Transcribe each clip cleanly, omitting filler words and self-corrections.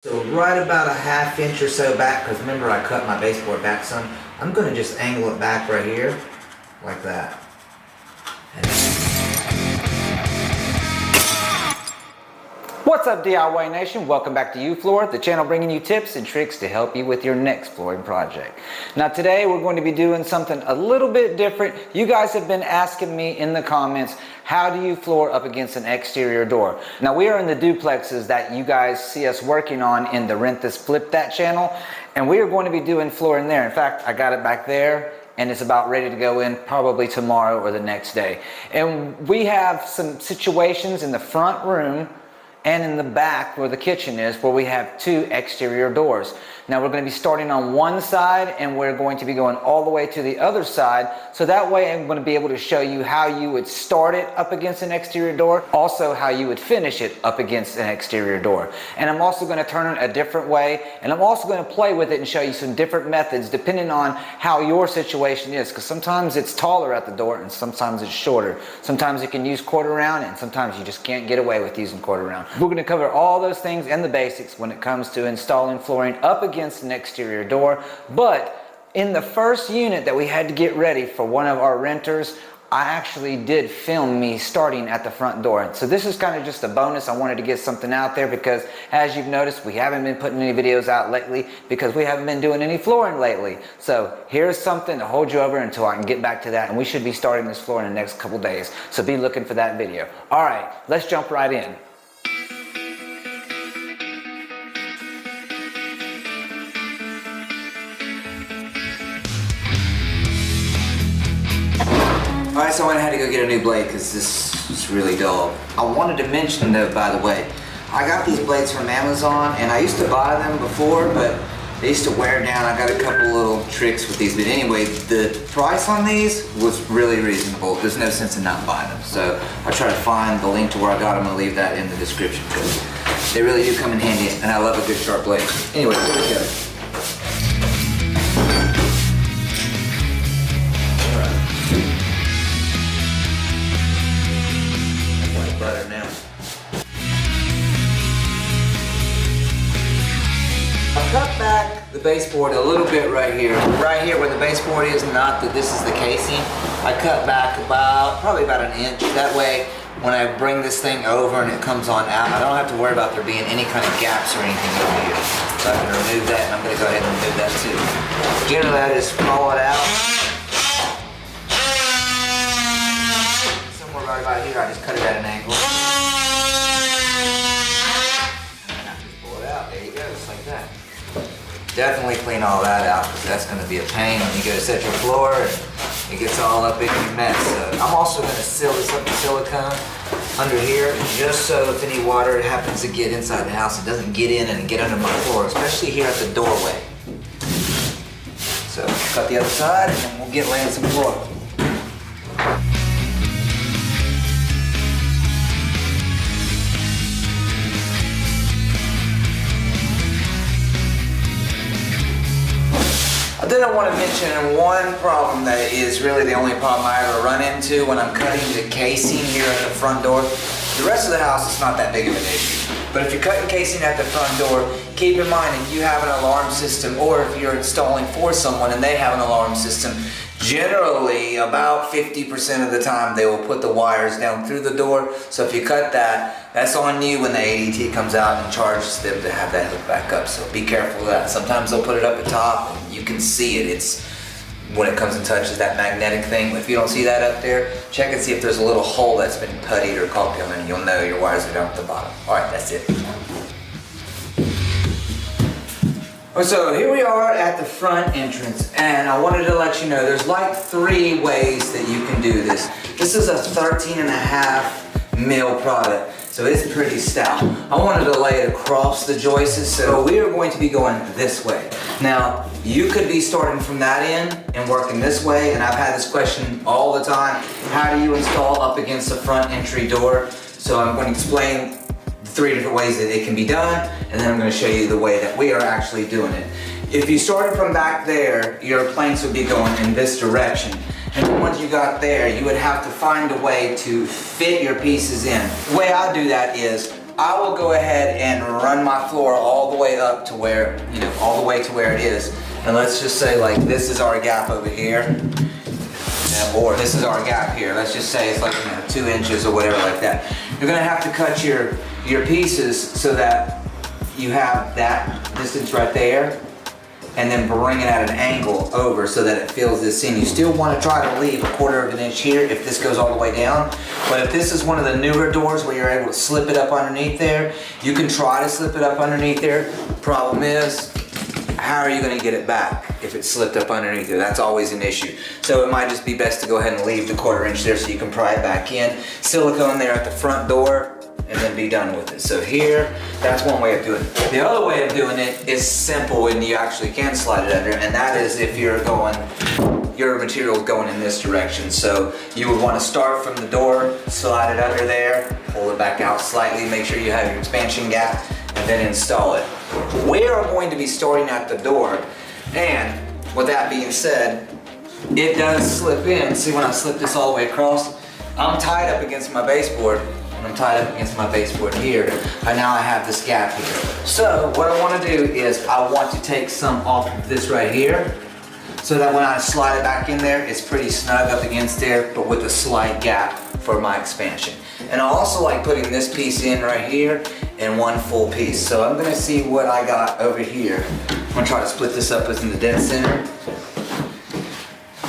So right about a ½ inch or so back, because remember I cut my baseboard back some, I'm going to just angle it back right here, like that. What's up, DIY Nation? Welcome back to YouFloor, the channel bringing you tips and tricks to help you with your next flooring project. Now today we're going to be doing something a little bit different. You guys have been asking me in the comments, how do you floor up against an exterior door? Now we are in the duplexes that you guys see us working on in the Rent This Flip That channel, and we are going to be doing flooring there. In fact, I got it back there, and it's about ready to go in probably tomorrow or the next day. And we have some situations in the front room and in the back where the kitchen is, where we have two exterior doors. Now we're going to be starting on one side and we're going to be going all the way to the other side, so that way I'm going to be able to show you how you would start it up against an exterior door, also how you would finish it up against an exterior door. And I'm also going to turn it a different way, and I'm also going to play with it and show you some different methods depending on how your situation is, because sometimes it's taller at the door and sometimes it's shorter. Sometimes you can use quarter round and sometimes you just can't get away with using quarter round. We're going to cover all those things and the basics when it comes to installing flooring up against an exterior door. But in the first unit that we had to get ready for one of our renters, I actually did film me starting at the front door. So this is kind of just a bonus. I wanted to get something out there because, as you've noticed, we haven't been putting any videos out lately because we haven't been doing any flooring lately. So here's something to hold you over until I can get back to that, and we should be starting this floor in the next couple days. So be looking for that video. All right, let's jump right in. Alright, so I had to go get a new blade because this is really dull. I wanted to mention though, by the way, I got these blades from Amazon, and I used to buy them before, but they used to wear down. I got a couple little tricks with these, but anyway, the price on these was really reasonable. There's no sense in not buying them. So I try to find the link to where I got them and leave that in the description because they really do come in handy, and I love a good sharp blade. Anyway, here we go. Butter now. I cut back the baseboard a little bit right here where the baseboard is, not that this is the casing. I cut back probably about an inch. That way, when I bring this thing over and it comes on out, I don't have to worry about there being any kind of gaps or anything over here. So I can remove that, and I'm going to go ahead and remove that too. Generally, I just pull it out. Somewhere right about here, I just cut it at an angle. Definitely clean all that out, because that's going to be a pain when you go to set your floor and it gets all up in your mess. So I'm also going to seal this up with silicone under here, just so if any water happens to get inside the house, it doesn't get in and get under my floor, especially here at the doorway. So cut the other side and then we'll get laying some floor. Then I want to mention one problem that is really the only problem I ever run into when I'm cutting the casing here at the front door. The rest of the house is not that big of an issue. But if you're cutting casing at the front door, keep in mind if you have an alarm system, or if you're installing for someone and they have an alarm system, generally about 50% of the time they will put the wires down through the door. So if you cut that, that's on you when the ADT comes out and charges them to have that hook back up. So be careful of that. Sometimes they'll put it up at top and you can see it. It's when it comes and touches that magnetic thing. If you don't see that up there, check and see if there's a little hole that's been puttied or caulked on, and you'll know your wires are down at the bottom. Alright, that's it. So here we are at the front entrance, and I wanted to let you know there's like 3 ways that you can do this. This is a 13.5 mil product, so it's pretty stout. I wanted to lay it across the joists, so we are going to be going this way. Now, you could be starting from that end and working this way, and I've had this question all the time. How do you install up against the front entry door? So I'm going to explain 3 different ways that it can be done, and then I'm going to show you the way that we are actually doing it. If you started from back there, your planks would be going in this direction. And then once you got there, you would have to find a way to fit your pieces in. The way I do that is I will go ahead and run my floor all the way up to where, all the way to where it is. And let's just say like this is our gap over here, or this is our gap here. Let's just say it's like 2 inches or whatever like that. You're gonna have to cut your pieces so that you have that distance right there, and then bring it at an angle over so that it fills this in. You still want to try to leave 1/4 of an inch here if this goes all the way down. But if this is one of the newer doors where you're able to slip it up underneath there, you can try to slip it up underneath there. Problem is, how are you going to get it back if it's slipped up underneath there? That's always an issue. So it might just be best to go ahead and leave the 1/4 inch there so you can pry it back in. Silicone there at the front door, and then be done with it. So here, that's one way of doing it. The other way of doing it is simple and you actually can slide it under, and that is if your material is going in this direction. So you would want to start from the door, slide it under there, pull it back out slightly, make sure you have your expansion gap, and then install it. We are going to be starting at the door, and with that being said, it does slip in. See, when I slip this all the way across, I'm tied up against my baseboard. And I'm tied up against my baseboard here, and now I have this gap here. So what I want to do is I want to take some off of this right here, so that when I slide it back in there, it's pretty snug up against there, but with a slight gap for my expansion. And I also like putting this piece in right here in one full piece. So I'm gonna see what I got over here. I'm gonna try to split this up in the dead center.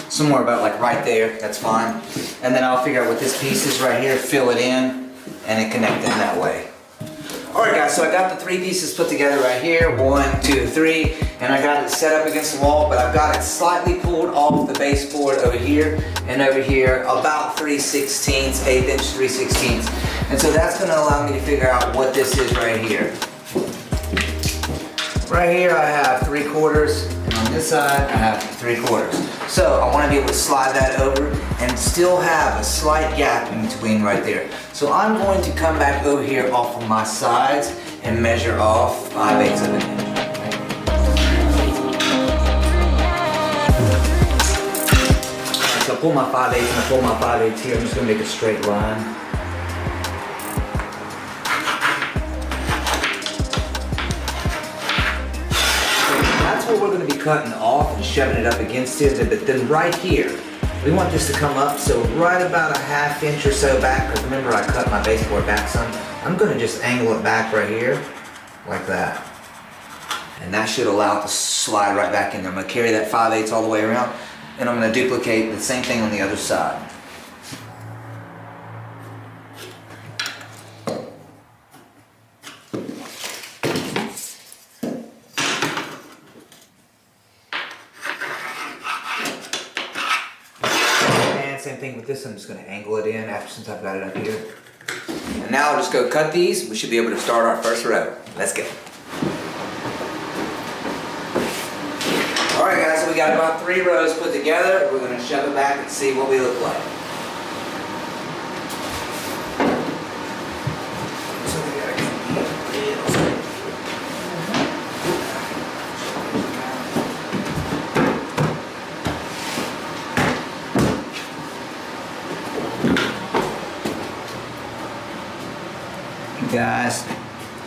Somewhere about like right there, that's fine. And then I'll figure out what this piece is right here, fill it in, and then connect them that way. Alright guys, so I got the 3 pieces put together right here, 1, 2, 3, and I got it set up against the wall, but I've got it slightly pulled off the baseboard over here and over here, about 3/16, 1/8 inch, 3/16. And so that's gonna allow me to figure out what this is right here. Right here I have 3/4, and on this side I have 3/4. So I want to be able to slide that over and still have a slight gap in between right there. So I'm going to come back over here off of my sides and measure off 5/8 of an inch. So I pull my 5/8 and I pull my 5/8 here. I'm just going to make a straight line. We're going to be cutting off and shoving it up against it, but then right here we want this to come up, so right about a 1/2 inch or so back, because remember I cut my baseboard back some. I'm going to just angle it back right here like that, and that should allow it to slide right back in there. I'm going to carry that 5/8 all the way around, and I'm going to duplicate the same thing on the other side. Same thing with this, I'm just going to angle it in since I've got it up here. And now I'll just go cut these. We should be able to start our first row. Let's go. Alright guys, so we got about 3 rows put together. We're going to shove it back and see what we look like. Guys,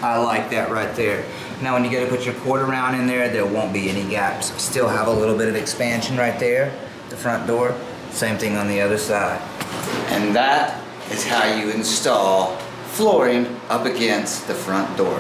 I like that right there. Now when you go to put your quarter round in there, there won't be any gaps. Still have a little bit of expansion right there, the front door. Same thing on the other side. And that is how you install flooring up against the front door.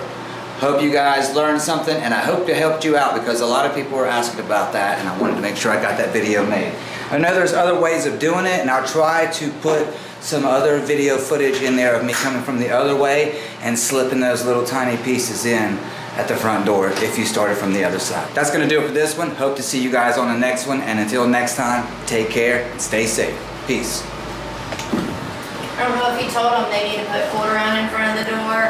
Hope you guys learned something, and I hope it helped you out, because a lot of people were asking about that, and I wanted to make sure I got that video made. I know there's other ways of doing it, and I'll try to put some other video footage in there of me coming from the other way and slipping those little tiny pieces in at the front door if you started from the other side. That's gonna do it for this one. Hope to see you guys on the next one, and until next time, take care and stay safe. Peace. I don't know if you told them they need to put quarter round in front of the door